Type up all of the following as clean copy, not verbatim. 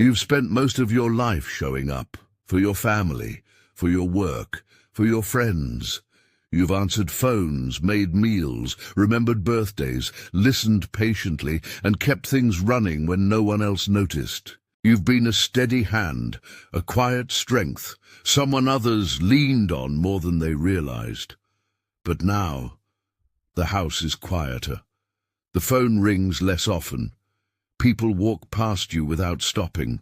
You've spent most of your life showing up for your family, for your work, for your friends. You've answered phones, made meals, remembered birthdays, listened patiently, and kept things running when no one else noticed. You've been a steady hand, a quiet strength, someone others leaned on more than they realized. But now, the house is quieter. The phone rings less often. People walk past you without stopping.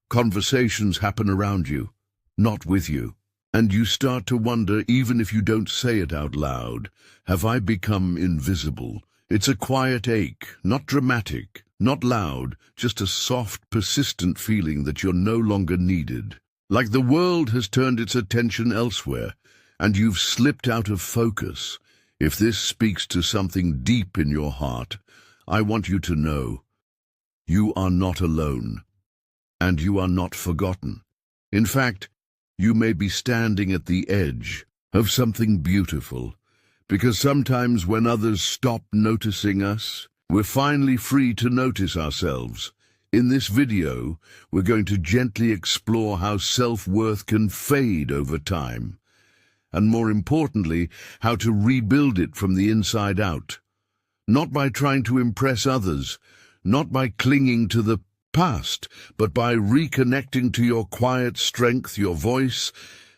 Conversations happen around you, not with you. And you start to wonder, even if you don't say it out loud, have I become invisible? It's a quiet ache, not dramatic, not loud, just a soft, persistent feeling that you're no longer needed. Like the world has turned its attention elsewhere, and you've slipped out of focus. If this speaks to something deep in your heart, I want you to know, you are not alone, and you are not forgotten. In fact, you may be standing at the edge of something beautiful, because sometimes when others stop noticing us, we're finally free to notice ourselves. In this video, we're going to gently explore how self-worth can fade over time, and more importantly, how to rebuild it from the inside out. Not by trying to impress others, not by clinging to the past, but by reconnecting to your quiet strength, your voice,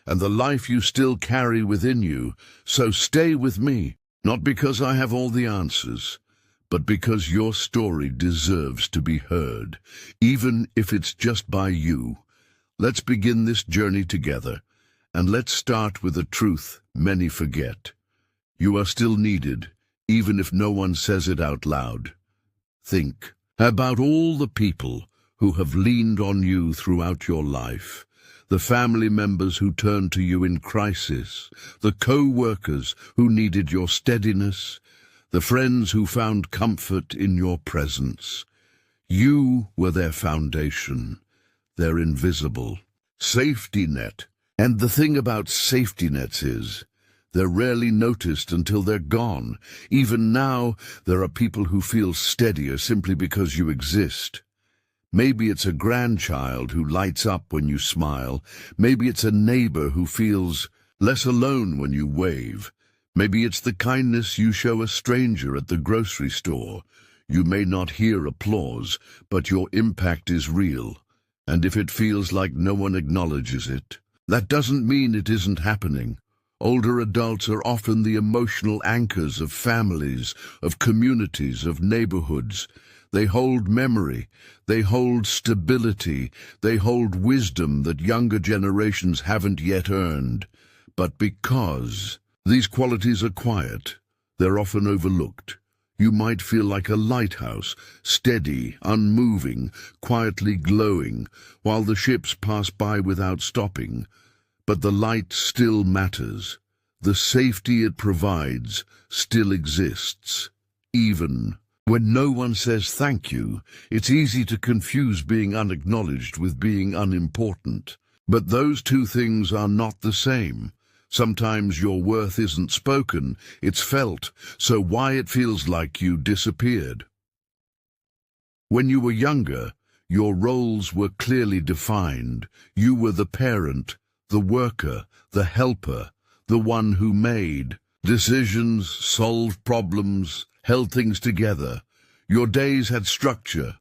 and the life you still carry within you. So stay with me, not because I have all the answers, but because your story deserves to be heard, even if it's just by you. Let's begin this journey together, and let's start with a truth many forget. You are still needed, even if no one says it out loud. Think about all the people who have leaned on you throughout your life, the family members who turned to you in crisis, the co-workers who needed your steadiness, the friends who found comfort in your presence. You were their foundation, their invisible safety net. And the thing about safety nets is, they're rarely noticed until they're gone. Even now, there are people who feel steadier simply because you exist. Maybe it's a grandchild who lights up when you smile. Maybe it's a neighbor who feels less alone when you wave. Maybe it's the kindness you show a stranger at the grocery store. You may not hear applause, but your impact is real. And if it feels like no one acknowledges it, that doesn't mean it isn't happening. Older adults are often the emotional anchors of families, of communities, of neighborhoods. They hold memory, they hold stability, they hold wisdom that younger generations haven't yet earned. But because these qualities are quiet, they're often overlooked. You might feel like a lighthouse, steady, unmoving, quietly glowing, while the ships pass by without stopping. But the light still matters. The safety it provides still exists. Even when no one says thank you, it's easy to confuse being unacknowledged with being unimportant. But those two things are not the same. Sometimes your worth isn't spoken, it's felt, so why it feels like you disappeared. When you were younger, your roles were clearly defined. You were the parent, the worker, the helper, the one who made decisions, solved problems, held things together. Your days had structure.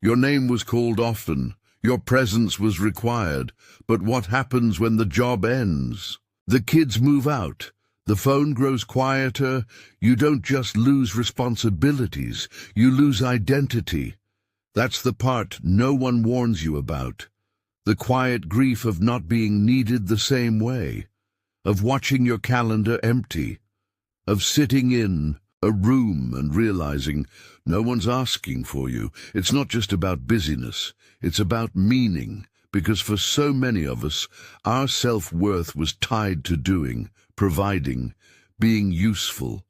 Your name was called often. Your presence was required. But what happens when the job ends? The kids move out. The phone grows quieter. You don't just lose responsibilities. You lose identity. That's the part no one warns you about. The quiet grief of not being needed the same way, of watching your calendar empty, of sitting in a room and realizing no one's asking for you. It's not just about busyness, it's about meaning, because for so many of us, our self-worth was tied to doing, providing, being useful.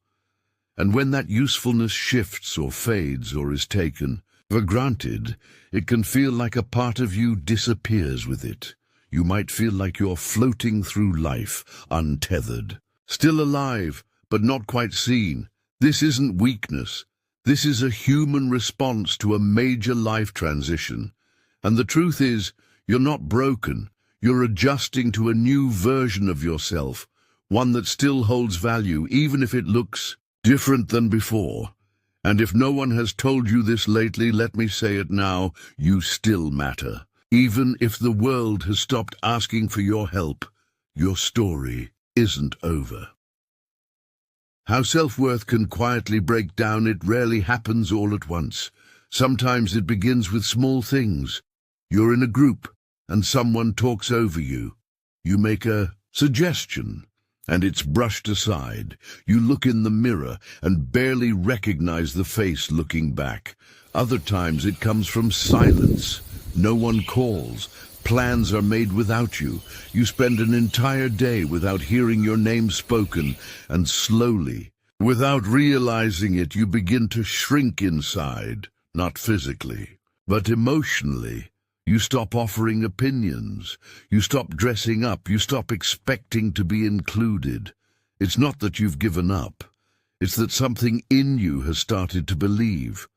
And when that usefulness shifts or fades or is taken for granted, it can feel like a part of you disappears with it. You might feel like you're floating through life, untethered, still alive, but not quite seen. This isn't weakness. This is a human response to a major life transition. And the truth is, you're not broken. You're adjusting to a new version of yourself, one that still holds value, even if it looks different than before. And if no one has told you this lately, let me say it now, you still matter. Even if the world has stopped asking for your help, your story isn't over. How self-worth can quietly break down, it rarely happens all at once. Sometimes it begins with small things. You're in a group, and someone talks over you. You make a suggestion, and it's brushed aside. You look in the mirror and barely recognize the face looking back. Other times it comes from silence. No one calls. Plans are made without you. You spend an entire day without hearing your name spoken, and slowly, without realizing it, you begin to shrink inside, not physically, but emotionally. You stop offering opinions. You stop dressing up. You stop expecting to be included. It's not that you've given up. It's that something in you has started to believe.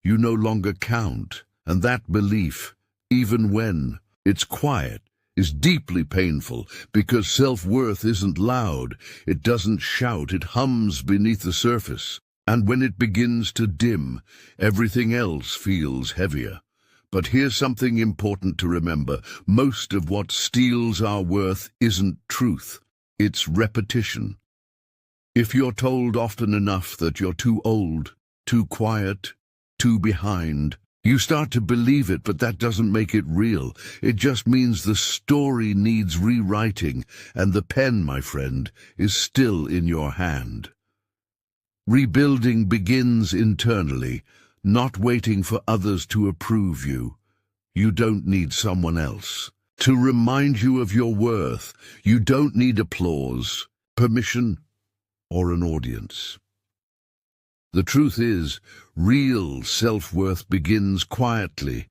You no longer count, and that belief, even when it's quiet, is deeply painful, because self-worth isn't loud. It doesn't shout. It hums beneath the surface. And when it begins to dim, everything else feels heavier. But here's something important to remember. Most of what steals our worth isn't truth. It's repetition. If you're told often enough that you're too old, too quiet, too behind, you start to believe it, but that doesn't make it real. It just means the story needs rewriting, and the pen, my friend, is still in your hand. Rebuilding begins internally, not waiting for others to approve you. You don't need someone else to remind you of your worth. You don't need applause, permission, or an audience. The truth is, real self-worth begins quietly,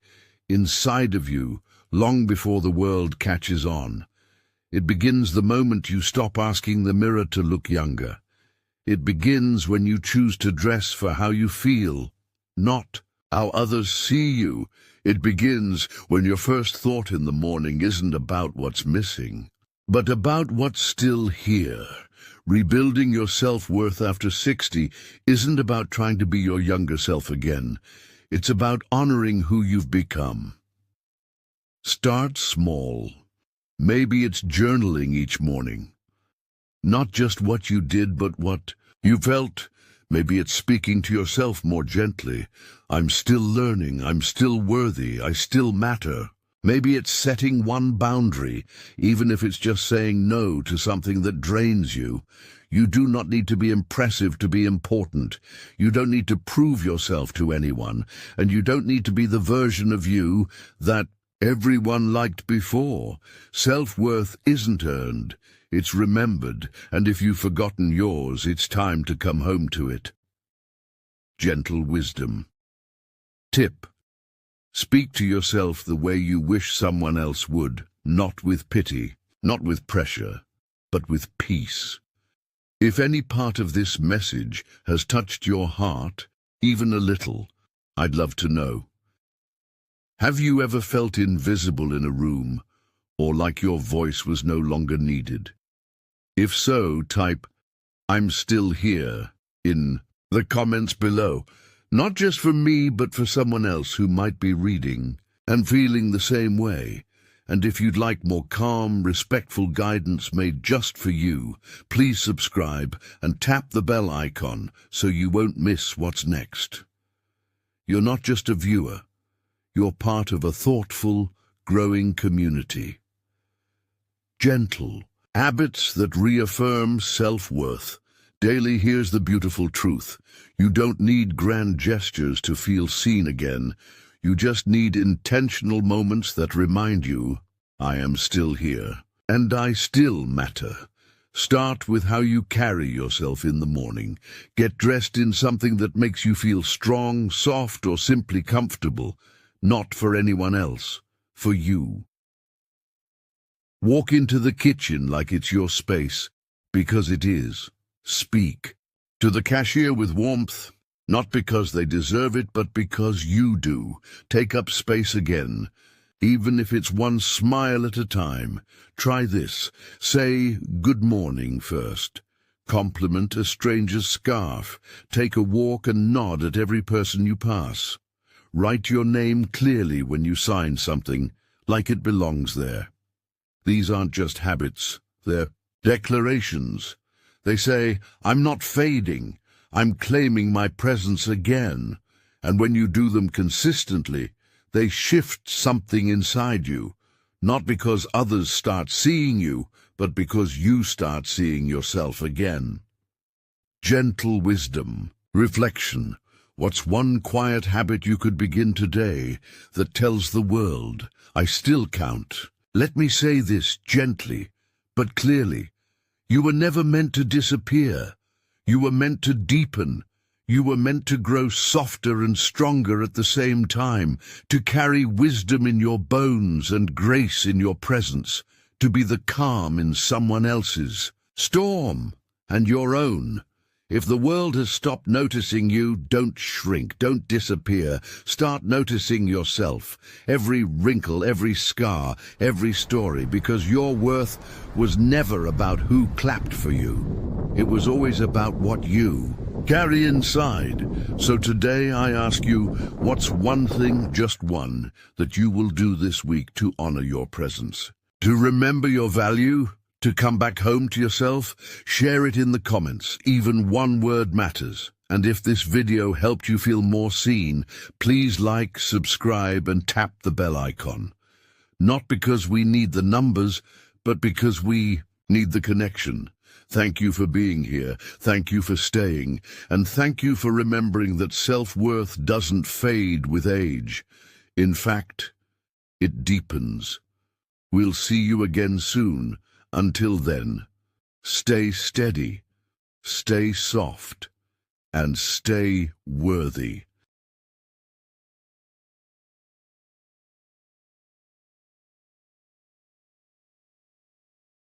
inside of you, long before the world catches on. It begins the moment you stop asking the mirror to look younger. It begins when you choose to dress for how you feel, not how others see you. It begins when your first thought in the morning isn't about what's missing, but about what's still here. Rebuilding your self-worth after 60 isn't about trying to be your younger self again. It's about honoring who you've become. Start small. Maybe it's journaling each morning. Not just what you did, but what you felt. Maybe it's speaking to yourself more gently. I'm still learning. I'm still worthy. I still matter. Maybe it's setting one boundary, even if it's just saying no to something that drains you. You do not need to be impressive to be important. You don't need to prove yourself to anyone, and you don't need to be the version of you that everyone liked before. Self-worth isn't earned. It's remembered, and if you've forgotten yours, it's time to come home to it. Gentle wisdom. Tip. Speak to yourself the way you wish someone else would, not with pity, not with pressure, but with peace. If any part of this message has touched your heart, even a little, I'd love to know. Have you ever felt invisible in a room, or like your voice was no longer needed? If so, type, "I'm still here," in the comments below. Not just for me, but for someone else who might be reading and feeling the same way. And if you'd like more calm, respectful guidance made just for you, please subscribe and tap the bell icon so you won't miss what's next. You're not just a viewer. You're part of a thoughtful, growing community. Gentle. Habits that reaffirm self-worth. Daily, here's the beautiful truth. You don't need grand gestures to feel seen again. You just need intentional moments that remind you, I am still here, and I still matter. Start with how you carry yourself in the morning. Get dressed in something that makes you feel strong, soft, or simply comfortable. Not for anyone else, for you. Walk into the kitchen like it's your space, because it is. Speak to the cashier with warmth, not because they deserve it, but because you do. Take up space again. Even if it's one smile at a time. Try this. Say good morning first. Compliment a stranger's scarf. Take a walk and nod at every person you pass. Write your name clearly when you sign something, like it belongs there. These aren't just habits, they're declarations. They say, I'm not fading, I'm claiming my presence again. And when you do them consistently, they shift something inside you, not because others start seeing you, but because you start seeing yourself again. Gentle wisdom, reflection. What's one quiet habit you could begin today that tells the world, I still count? Let me say this gently, but clearly. You were never meant to disappear. You were meant to deepen. You were meant to grow softer and stronger at the same time, to carry wisdom in your bones and grace in your presence, to be the calm in someone else's storm and your own. If the world has stopped noticing you, don't shrink, don't disappear. Start noticing yourself, every wrinkle, every scar, every story, because your worth was never about who clapped for you. It was always about what you carry inside. So today I ask you, what's one thing, just one, that you will do this week to honor your presence? To remember your value? To come back home to yourself? Share it in the comments. Even one word matters. And if this video helped you feel more seen, please like, subscribe, and tap the bell icon. Not because we need the numbers, but because we need the connection. Thank you for being here. Thank you for staying. And thank you for remembering that self-worth doesn't fade with age. In fact, it deepens. We'll see you again soon. Until then, stay steady, stay soft, and stay worthy.